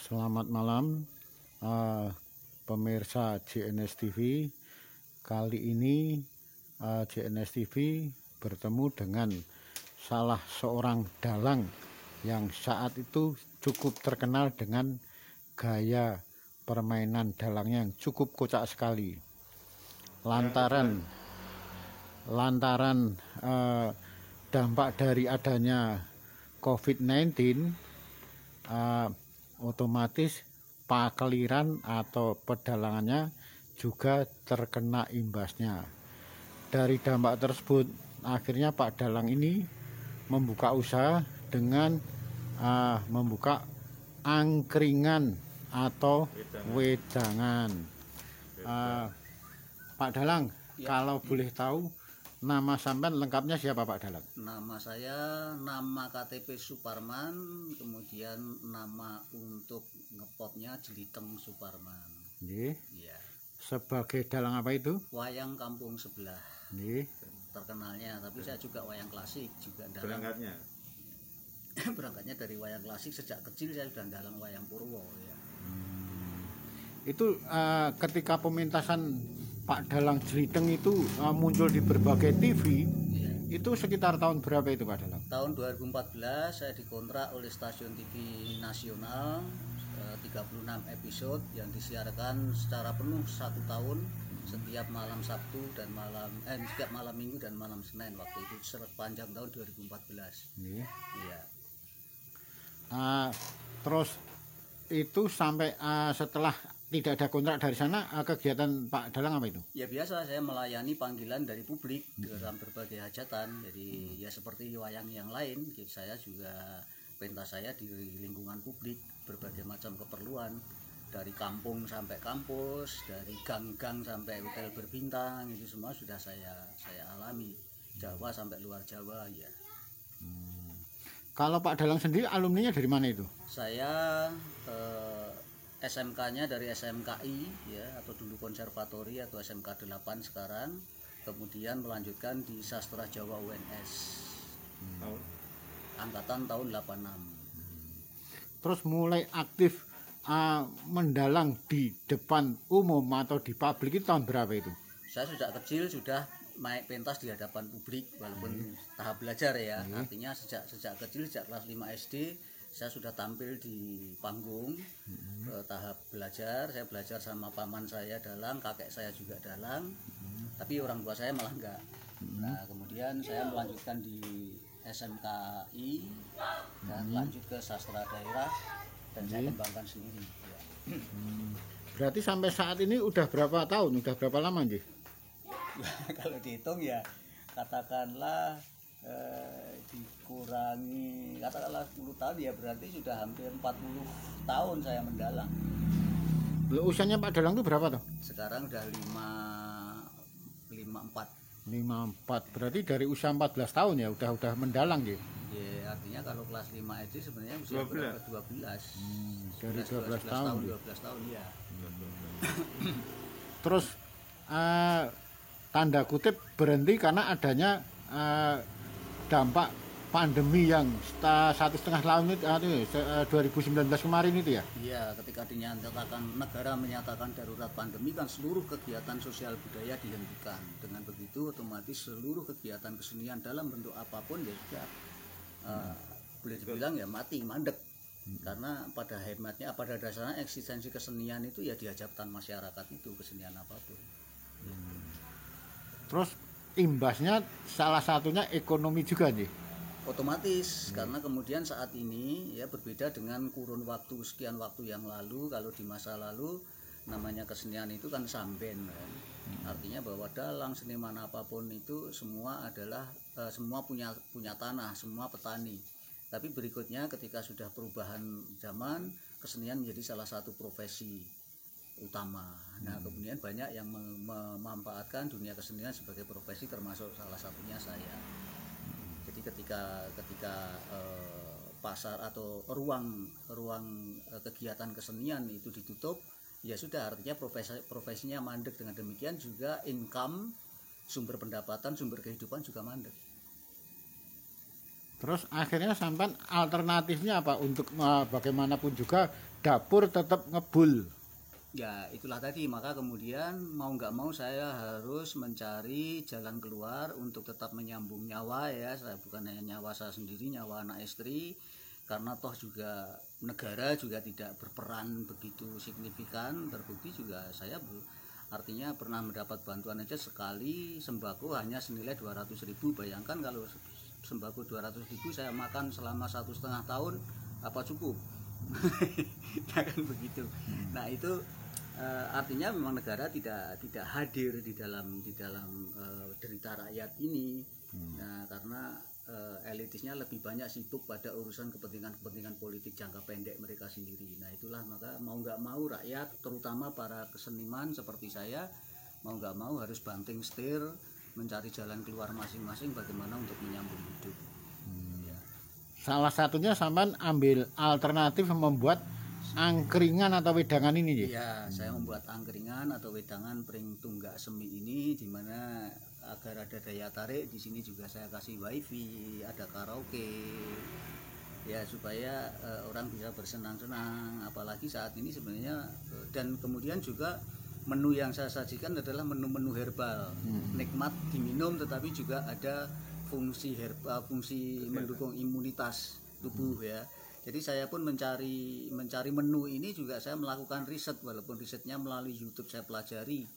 Selamat malam pemirsa JNS TV. Kali ini JNS TV bertemu dengan salah seorang dalang yang saat itu cukup terkenal dengan gaya permainan dalangnya yang cukup kocak sekali. Lantaran dampak dari adanya COVID-19, otomatis pakliran atau pedalangannya juga terkena imbasnya. Dari dampak tersebut, akhirnya Pak Dalang ini membuka usaha dengan membuka angkringan atau wedangan. Pak Dalang, kalau boleh tahu nama sampean lengkapnya siapa Pak Dalang? Nama saya, nama KTP Suparman, kemudian nama untuk ngepotnya Jeliteng Suparman. Nggih. Iya. Sebagai dalang apa itu? Wayang kampung sebelah. Nggih. Terkenalnya, tapi saya juga wayang klasik juga dalang. Berangkatnya? Berangkatnya dari wayang klasik, sejak kecil saya sudah dalang wayang Purwo ya. Itu ketika pementasan Pak Dalang Jeliteng itu muncul di berbagai TV, Iya. itu sekitar tahun berapa itu Pak Dalang? Tahun 2014 saya dikontrak oleh stasiun TV nasional 36 episode yang disiarkan secara penuh 1 tahun setiap malam Sabtu dan setiap malam Minggu dan malam Senin waktu itu sepanjang tahun 2014. Nggih. Iya. Terus itu sampai setelah tidak ada kontrak dari sana, kegiatan Pak Dalang apa itu? Ya biasa, saya melayani panggilan dari publik dalam berbagai hajatan. Jadi ya seperti wayang yang lain, saya juga pentas saya di lingkungan publik, berbagai macam keperluan, dari kampung sampai kampus, dari gang-gang sampai hotel berbintang, itu semua sudah saya alami. Jawa sampai luar Jawa ya. Kalau Pak Dalang sendiri alumninya dari mana itu? Saya SMK-nya dari SMKI ya, atau dulu konservatori atau SMK 8 sekarang, kemudian melanjutkan di Sastra Jawa UNS. Angkatan tahun 86. Terus mulai aktif mendalang di depan umum atau di publik itu tahun berapa itu? Saya sejak kecil sudah naik pentas di hadapan publik walaupun tahap belajar ya. Artinya sejak kecil, sejak kelas 5 SD saya sudah tampil di panggung. Tahap belajar, saya belajar sama paman saya dalang, kakek saya juga dalang, tapi orang tua saya malah enggak. Nah kemudian saya melanjutkan di SMKI dan lanjut ke sastra daerah dan saya kembangkan sendiri ya. Berarti sampai saat ini udah berapa tahun, udah berapa lama Nggih? Kalau dihitung ya katakanlah dikurangi katakanlah 10 tahun ya berarti sudah hampir 40 tahun saya mendalang. Usianya Pak Dalang itu berapa tuh? Sekarang udah 54. 54. Berarti dari usia 14 tahun ya udah mendalang gitu. Ya artinya kalau kelas 5 SD sebenarnya usia 12. Dari 12 tahun. 12 tahun ya. Terus tanda kutip berhenti karena adanya dampak pandemi yang 1,5 tahun itu 2019 kemarin itu ya? Iya, ketika negara menyatakan darurat pandemi kan seluruh kegiatan sosial budaya dihentikan. Dengan begitu otomatis seluruh kegiatan kesenian dalam bentuk apapun ya sudah boleh dibilang ya mati, mandek. Karena pada dasarnya eksistensi kesenian itu ya di hajatan masyarakat itu, kesenian apapun. Terus imbasnya salah satunya ekonomi juga nih. Otomatis karena kemudian saat ini ya berbeda dengan kurun waktu sekian waktu yang lalu. Kalau di masa lalu namanya kesenian itu kan samben kan. Artinya bahwa dalang seniman apapun itu semua adalah semua punya tanah, semua petani. Tapi berikutnya ketika sudah perubahan zaman, kesenian menjadi salah satu profesi utama. Nah kemudian banyak yang memanfaatkan dunia kesenian sebagai profesi, termasuk salah satunya saya. Jadi ketika pasar atau ruang kegiatan kesenian itu ditutup, ya sudah artinya profesinya mandek. Dengan demikian juga income, sumber pendapatan, sumber kehidupan juga mandek. Terus akhirnya sampai alternatifnya apa untuk bagaimanapun juga dapur tetap ngebul. Ya itulah tadi, maka kemudian mau nggak mau saya harus mencari jalan keluar untuk tetap menyambung nyawa ya. Saya bukan hanya nyawa saya sendiri, nyawa anak istri, karena toh juga negara juga tidak berperan begitu signifikan. Terbukti juga saya artinya pernah mendapat bantuan aja sekali sembako hanya senilai 200.000. Bayangkan kalau sembako 200.000 saya makan selama 1,5 tahun, apa cukup? Ya kan begitu. Nah itu artinya memang negara tidak hadir di dalam derita rakyat ini. Nah, karena elitisnya lebih banyak sibuk pada urusan kepentingan politik jangka pendek mereka sendiri. Nah itulah, maka mau nggak mau rakyat, terutama para keseniman seperti saya, mau nggak mau harus banting setir mencari jalan keluar masing-masing bagaimana untuk menyambung hidup. Ya. Salah satunya sampean ambil alternatif membuat angkringan atau wedangan ini ya? Iya, saya membuat angkringan atau wedangan pring tunggak semi ini, di mana agar ada daya tarik. Di sini juga saya kasih wifi, ada karaoke, ya supaya orang bisa bersenang-senang. Apalagi saat ini sebenarnya, dan kemudian juga menu yang saya sajikan adalah menu-menu herbal, nikmat diminum, tetapi juga ada fungsi herbal, fungsi mendukung imunitas tubuh ya. Jadi saya pun mencari menu ini juga saya melakukan riset, walaupun risetnya melalui YouTube. Saya pelajari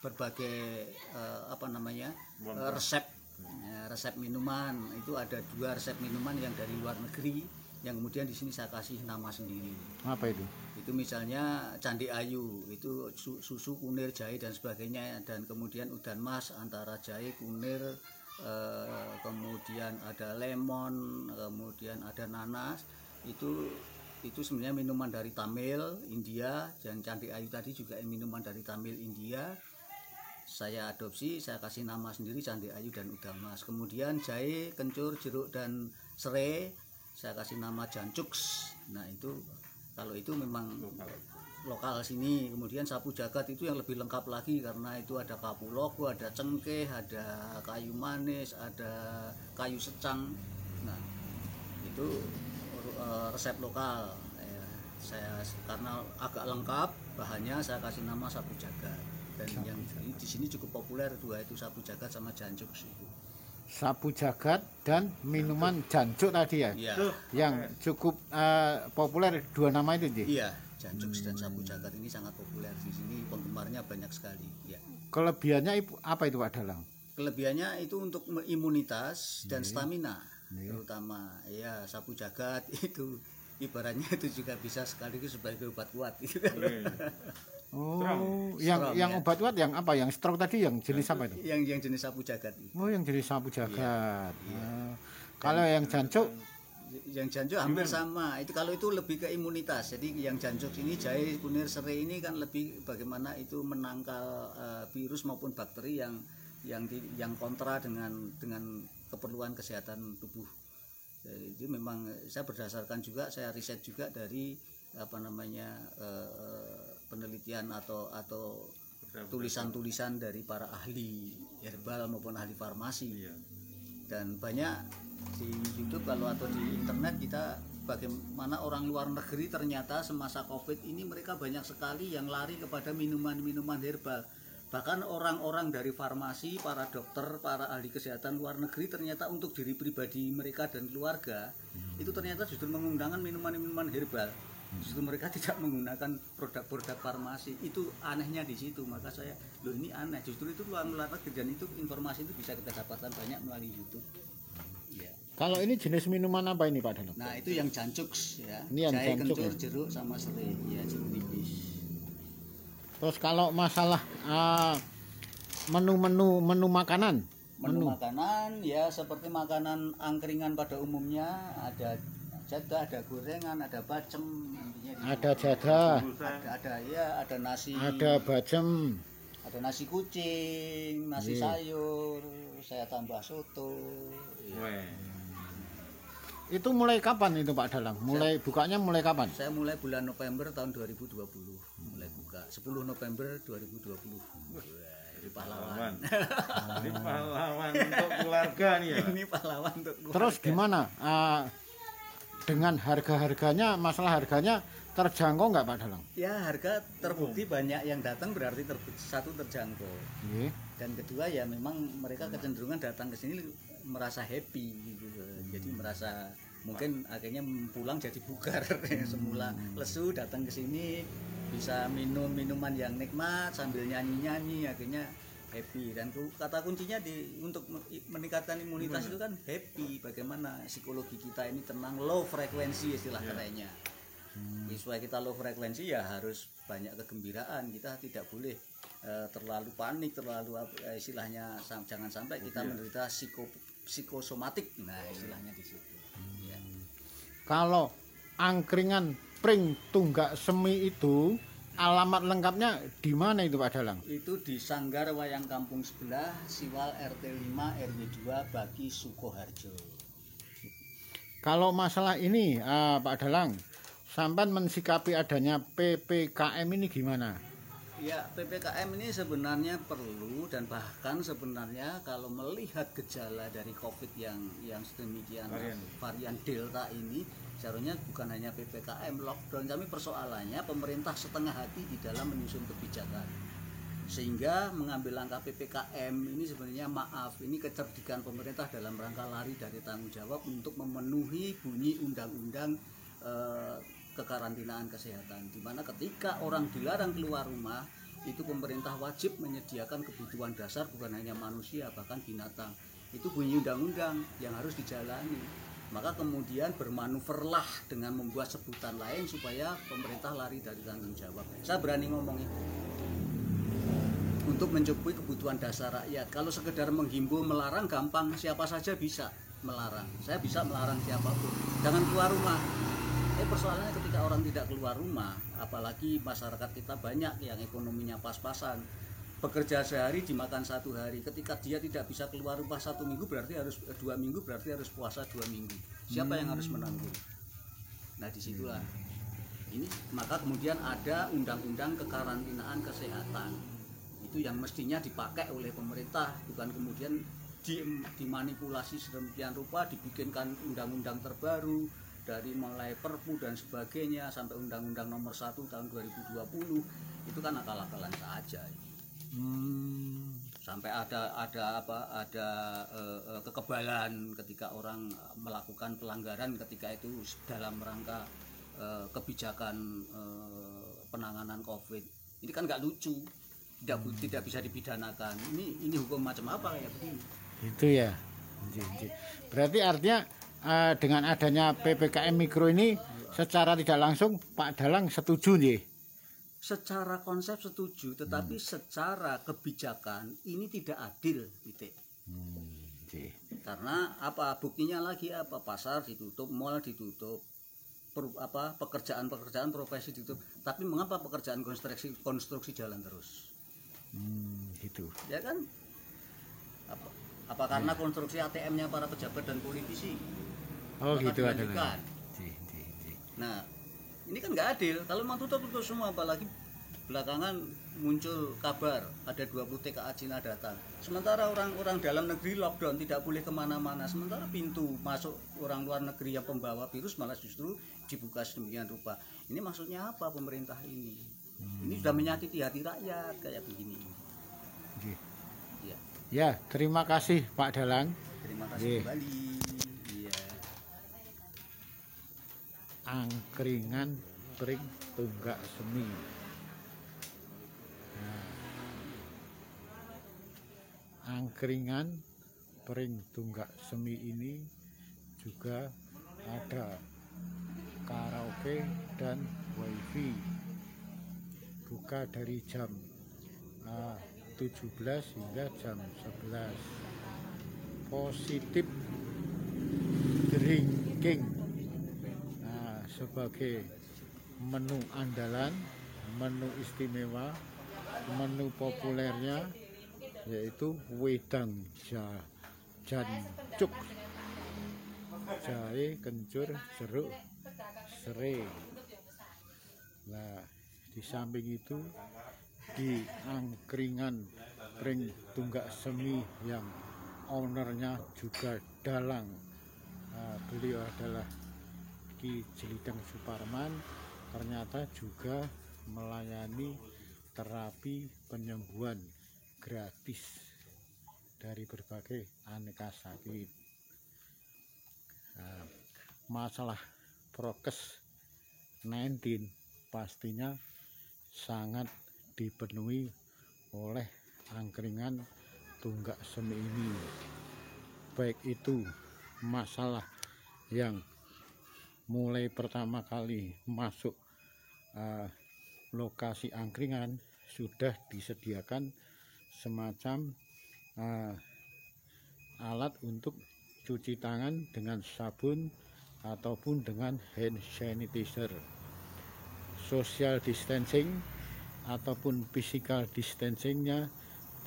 berbagai resep minuman. Itu ada 2 resep minuman yang dari luar negeri, yang kemudian di sini saya kasih nama sendiri. Apa itu? Itu misalnya Candi Ayu, itu susu, kunir, jahe dan sebagainya, dan kemudian udan mas antara jahe, kunir, kemudian ada lemon, kemudian ada nanas. Itu sebenarnya minuman dari Tamil India, dan Candi Ayu tadi juga minuman dari Tamil India. Saya adopsi, saya kasih nama sendiri Candi Ayu dan Udamas. Kemudian jahe, kencur, jeruk dan serai saya kasih nama Jancuks. Nah itu kalau itu memang lokal sini. Kemudian sapu jagat itu yang lebih lengkap lagi, karena itu ada kapulaga, ada cengkeh, ada kayu manis, ada kayu secang. Nah itu resep lokal. Saya karena agak lengkap bahannya, saya kasih nama sapu jagat. Dan yang di sini cukup populer 2 itu, sapu jagat sama Jancuks itu. Sapu jagat dan minuman jancuk tadi ya? Iya. Yang cukup populer 2 nama itu sih? Iya, Jancuks dan sapu jagat ini sangat populer di sini, penggemarnya banyak sekali. Ya. Kelebihannya apa itu Pak Dalang? Kelebihannya itu untuk imunitas dan stamina, terutama. Ya, sapu jagat itu ibaratnya itu juga bisa sekaligus sebagai obat kuat. Gitu. Oh, Strong, yang ya. obat kuat yang apa? Yang stroke tadi yang jenis apa itu? Yang jenis sapu jagat. Oh, yang jenis sapu jagat. Iya. Kalau yang jancuk, hampir sama. Itu kalau itu lebih ke imunitas. Jadi yang jancuk ini, jahe, kunir, serai ini kan lebih bagaimana itu menangkal virus maupun bakteri yang kontra dengan keperluan kesehatan tubuh. Jadi itu memang saya berdasarkan juga, saya riset juga dari penelitian atau tulisan-tulisan dari para ahli herbal maupun ahli farmasi. Dan banyak di YouTube atau di internet kita, bagaimana orang luar negeri ternyata semasa Covid ini mereka banyak sekali yang lari kepada minuman-minuman herbal. Bahkan orang-orang dari farmasi, para dokter, para ahli kesehatan luar negeri ternyata untuk diri pribadi mereka dan keluarga itu ternyata justru menggunakan minuman-minuman herbal. Justru mereka tidak menggunakan produk-produk farmasi. Itu anehnya di situ. Maka saya, ini aneh. Justru itu luar negeri, dan itu informasi itu bisa kita dapatkan banyak melalui YouTube. Ya. kalau ini jenis minuman apa ini Pak Dalang? Nah itu yang Jancuks ya. Ini yang jahe, Jancuks, kencur, ya? jeruk sama serai. Ya, jeruk nipis. Terus kalau masalah menu makanan, Menu makanan ya seperti makanan angkringan pada umumnya, ada jadah, ada gorengan, ada bacem, ada jadah, ada nasi, ada bacem, ada nasi kucing, nasi sayur, saya tambah soto. Ya. Itu mulai kapan itu Pak Dalang? Bukanya mulai kapan? Saya mulai bulan November tahun 2020, mulai buka 10 November 2020. Jadi pahlawan. Ini pahlawan untuk keluarga nih ya. Ini pahlawan untuk keluarga. Terus gimana dengan harga-harganya, masalah harganya terjangkau nggak Pak Dalang? Ya harga terbukti banyak yang datang berarti satu terjangkau. Nggih. Dan kedua ya memang mereka kecenderungan datang ke sini merasa happy gitu. Jadi merasa mungkin akhirnya pulang jadi bugar. Semula lesu datang ke sini bisa minum minuman yang nikmat sambil nyanyi-nyanyi, akhirnya happy. Dan kata kuncinya untuk meningkatkan imunitas itu kan happy. Bagaimana psikologi kita ini tenang, low frekuensi istilah katanya. Supaya kita low frekuensi ya harus banyak kegembiraan. Kita tidak boleh terlalu panik, terlalu istilahnya jangan sampai kita menderita psikosomatik. Nah istilahnya di situ. Ya. Kalau angkringan Pring Tunggak Semi itu alamat lengkapnya di mana itu Pak Dalang? Itu di Sanggar Wayang Kampung sebelah, Siwal RT 5 RW 2 Bagi Sukoharjo. Kalau masalah ini Pak Dalang, sampai mensikapi adanya PPKM ini gimana? Ya, PPKM ini sebenarnya perlu, dan bahkan sebenarnya kalau melihat gejala dari COVID yang sedemikian varian Delta ini, seharusnya bukan hanya PPKM, lockdown. Kami persoalannya pemerintah setengah hati di dalam menyusun kebijakan. Sehingga mengambil langkah PPKM ini sebenarnya ini kecerdikan pemerintah dalam rangka lari dari tanggung jawab untuk memenuhi bunyi undang-undang kekarantinaan kesehatan, di mana ketika orang dilarang keluar rumah itu pemerintah wajib menyediakan kebutuhan dasar, bukan hanya manusia bahkan binatang. Itu bunyi undang-undang yang harus dijalani. Maka kemudian bermanuverlah dengan membuat sebutan lain supaya pemerintah lari dari tanggung jawab. Saya berani ngomong itu. Untuk mencukupi kebutuhan dasar rakyat. Kalau sekedar menghimbau melarang gampang, siapa saja bisa melarang. Saya bisa melarang siapapun. Jangan keluar rumah. Persoalannya ketika orang tidak keluar rumah, apalagi masyarakat kita banyak yang ekonominya pas-pasan, bekerja sehari dimakan satu hari. Ketika dia tidak bisa keluar rumah 1 minggu, berarti harus 2 minggu, berarti harus puasa 2 minggu. Siapa yang harus menanggung? Nah disitulah ini, maka kemudian ada undang-undang kekarantinaan kesehatan. Itu yang mestinya dipakai oleh pemerintah, bukan kemudian dimanipulasi sedemikian rupa, dibikinkan undang-undang terbaru dari mulai Perpu dan sebagainya sampai Undang-Undang Nomor 1 tahun 2020. Itu kan akal-akalan saja. Sampai ada kekebalan ketika orang melakukan pelanggaran ketika itu dalam rangka kebijakan penanganan COVID. Ini kan nggak lucu, tidak bisa dipidanakan. Ini hukum macam apa kayak begini? Itu ya. Berarti artinya dengan adanya PPKM Mikro ini secara tidak langsung Pak Dalang setuju nih? Secara konsep setuju, tetapi secara kebijakan ini tidak adil, titik. Karena apa? Buktinya lagi apa? Pasar ditutup, mal ditutup, pekerjaan profesi ditutup. Tapi mengapa pekerjaan konstruksi jalan terus? Gitu. Ya kan? Apa karena konstruksi ATM-nya para pejabat dan politisi? Oh maka gitu adalah. Nah, ini kan nggak adil. Kalau memang tutup semua, apalagi belakangan muncul kabar ada 20 TKA Cina datang. Sementara orang-orang dalam negeri lockdown, tidak boleh kemana-mana. Sementara pintu masuk orang luar negeri yang pembawa virus malah justru dibuka sedemikian rupa. Ini maksudnya apa pemerintah ini? Ini sudah menyakiti hati rakyat kayak begini. Ya, terima kasih Pak Dalang. Terima kasih kembali. Angkringan Pring Tunggak Semi. Angkringan Pring Tunggak Semi ini juga ada karaoke dan wifi. Buka dari jam 17 hingga jam 11. Positif drinking sebagai menu andalan, menu istimewa, menu populernya yaitu wedang jancuk, jahe, kencur, jeruk, serai. Nah, di samping itu di angkringan pring tunggak semi yang ownernya juga dalang. Beliau adalah Ki Jelidang Suparman, ternyata juga melayani terapi penyembuhan gratis dari berbagai aneka sakit. Masalah prokes 19 pastinya sangat dipenuhi oleh angkringan tunggak semi ini, baik itu masalah yang mulai pertama kali masuk lokasi angkringan sudah disediakan semacam alat untuk cuci tangan dengan sabun ataupun dengan hand sanitizer. Social distancing ataupun physical distancingnya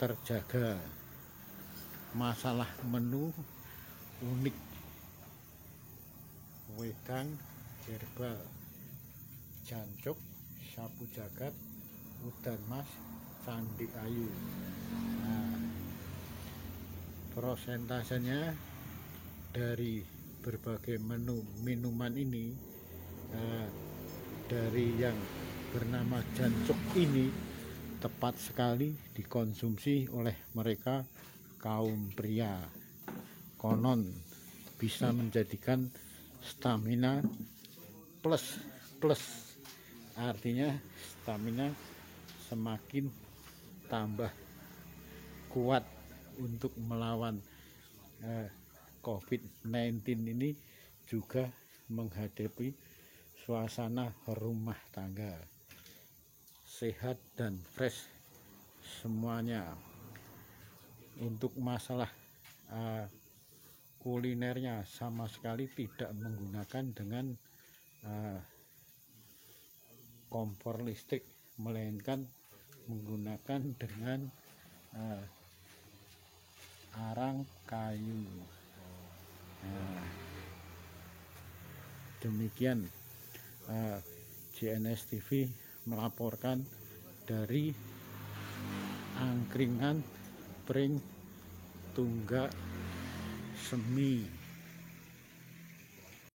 terjaga. Masalah menu unik, wedang, herbal, jancuk, sapu jagat, udan mas, candi ayu. Prosentasenya dari berbagai menu minuman ini, dari yang bernama jancuk ini tepat sekali dikonsumsi oleh mereka kaum pria. Konon bisa menjadikan stamina plus, artinya stamina semakin tambah kuat untuk melawan COVID-19 ini, juga menghadapi suasana rumah tangga. Sehat dan fresh semuanya. Untuk masalah kulinernya sama sekali tidak menggunakan dengan kompor listrik, melainkan menggunakan dengan arang kayu. Demikian JNS TV melaporkan dari angkringan pring tunggak semi.